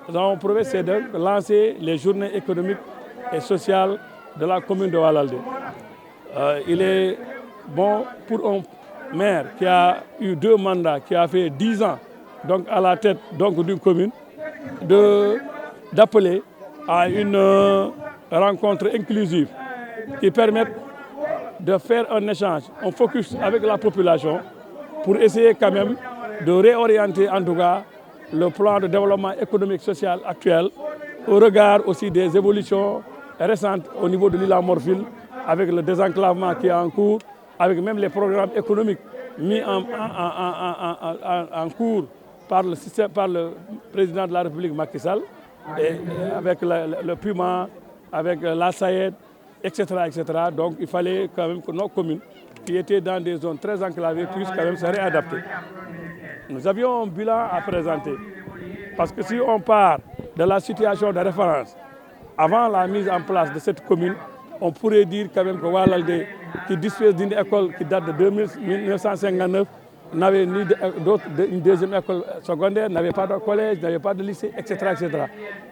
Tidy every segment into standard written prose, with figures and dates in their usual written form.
nous avons prouvé, c'est de lancer les journées économiques et sociales de la commune de Walalde. Il est bon pour un maire qui a eu 2 mandats, qui a fait 10 ans donc à la tête d'une commune, d'appeler à une rencontre inclusive qui permette de faire un échange, un focus avec la population pour essayer quand même de réorienter en tout cas le plan de développement économique et social actuel au regard aussi des évolutions récentes au niveau de l'île Morphil avec le désenclavement qui est en cours, avec même les programmes économiques mis en cours par le président de la République Macky Sall, et avec le Puma, avec la SAED, etc., etc. Donc il fallait quand même que nos communes qui étaient dans des zones très enclavées puissent quand même se réadapter. Nous avions un bilan à présenter, parce que si on part de la situation de référence avant la mise en place de cette commune, on pourrait dire quand même que Walalde, qui dispose d'une école qui date de 1959, n'avait ni une deuxième école secondaire, n'avait pas de collège, n'avait pas de lycée, etc., etc.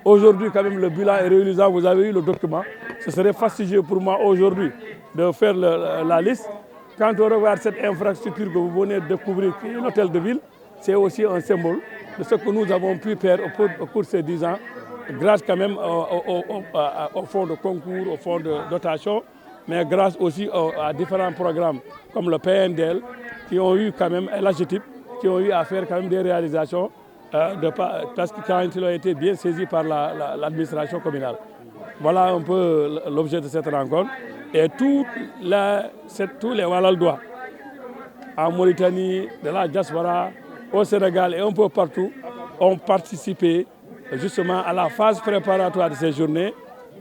Aujourd'hui, quand même, le bilan est réalisant. Vous avez eu le document. Ce serait fastidieux pour moi aujourd'hui de faire la liste. Quand on regarde cette infrastructure que vous venez de découvrir, qui est l'hôtel de ville, c'est aussi un symbole de ce que nous avons pu faire au cours de ces 10 ans, grâce quand même au fonds de concours, au fonds de dotation, mais grâce aussi à différents programmes comme le PNDL, qui ont eu quand même, et l'AGETIP, qui ont eu à faire quand même des réalisations, parce que quand ils ont été bien saisis par l'administration communale. Voilà un peu l'objet de cette rencontre. Et tous les Walaldois, en Mauritanie, de la diaspora, au Sénégal et un peu partout, ont participé justement à la phase préparatoire de ces journées.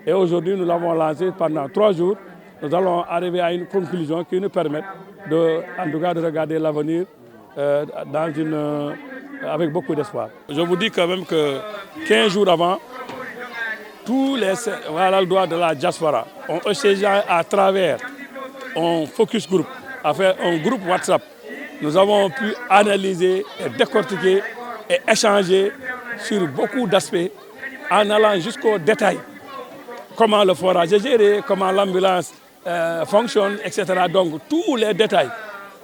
Et aujourd'hui, nous l'avons lancé pendant 3 jours. Nous allons arriver à une conclusion qui nous permet en tout cas de regarder l'avenir avec beaucoup d'espoir. Je vous dis quand même que 15 jours avant, tous les Walaldois de la diaspora ont échangé à travers un focus group, à faire un groupe WhatsApp. Nous avons pu analyser et décortiquer et échanger sur beaucoup d'aspects en allant jusqu'au détail. Comment le forage est géré, comment l'ambulance fonctionne, etc. Donc tous les détails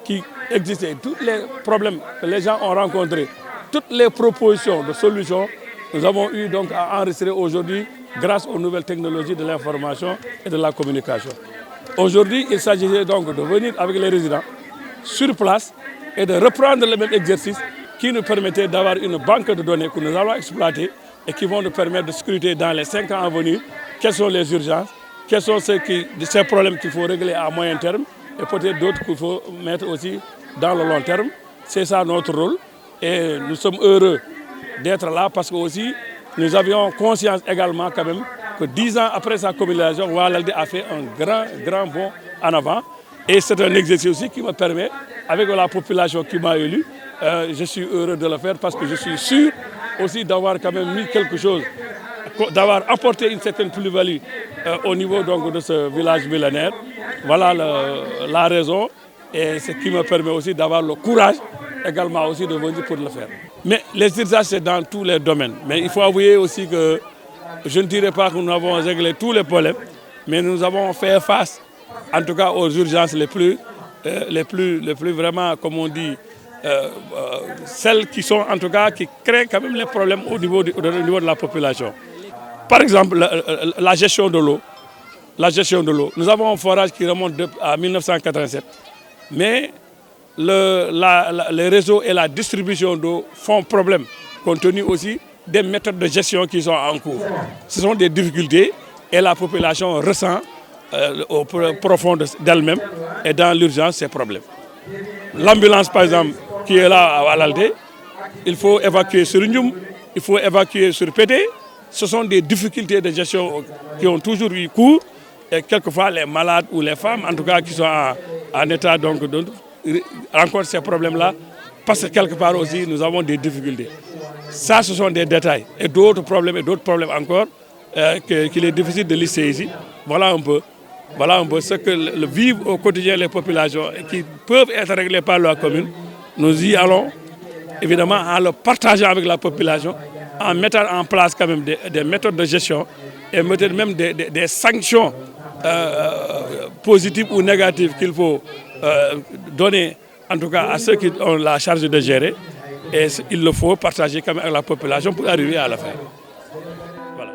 qui existaient, tous les problèmes que les gens ont rencontrés, toutes les propositions de solutions, nous avons eu donc à enregistrer aujourd'hui grâce aux nouvelles technologies de l'information et de la communication. Aujourd'hui, il s'agissait donc de venir avec les résidents sur place et de reprendre le même exercice qui nous permettait d'avoir une banque de données que nous allons exploiter et qui vont nous permettre de scruter dans les 5 ans à venir quelles sont les urgences, quels sont ces problèmes qu'il faut régler à moyen terme et peut-être d'autres qu'il faut mettre aussi dans le long terme. C'est ça notre rôle et nous sommes heureux d'être là parce que aussi nous avions conscience également quand même que 10 ans après sa communalisation, Walalde a fait un grand bond en avant. Et c'est un exercice aussi qui me permet, avec la population qui m'a élu, je suis heureux de le faire parce que je suis sûr aussi d'avoir quand même mis quelque chose, d'avoir apporté une certaine plus-value au niveau donc, de ce village millénaire. Voilà la raison et ce qui me permet aussi d'avoir le courage également aussi de venir pour le faire. Mais les urgences, c'est dans tous les domaines. Mais il faut avouer aussi que je ne dirais pas que nous avons réglé tous les problèmes, mais nous avons fait face en tout cas aux urgences les plus vraiment, comme on dit, celles qui sont en tout cas, qui créent quand même les problèmes au niveau de la population. Par exemple, la gestion de l'eau. Nous avons un forage qui remonte à 1987, mais les réseaux et la distribution d'eau font problème, compte tenu aussi des méthodes de gestion qui sont en cours. Ce sont des difficultés et la population ressent au profond d'elle-même et dans l'urgence ces problèmes. L'ambulance par exemple qui est là à Walalde, il faut évacuer sur Ndioum, il faut évacuer sur Pété. Ce sont des difficultés de gestion qui ont toujours eu cours et quelquefois les malades ou les femmes en tout cas qui sont en état donc rencontrent ces problèmes-là parce que quelque part aussi nous avons des difficultés. Ça ce sont des détails et d'autres problèmes encore qu'il est difficile de lister ici. Voilà un peu ce que vivent au quotidien les populations et qui peuvent être réglés par la commune. Nous y allons, évidemment, en le partageant avec la population en mettant en place quand même des méthodes de gestion et peut-être même des sanctions positives ou négatives qu'il faut donner en tout cas à ceux qui ont la charge de gérer. Et il le faut partager quand même avec la population pour arriver à la fin. Voilà.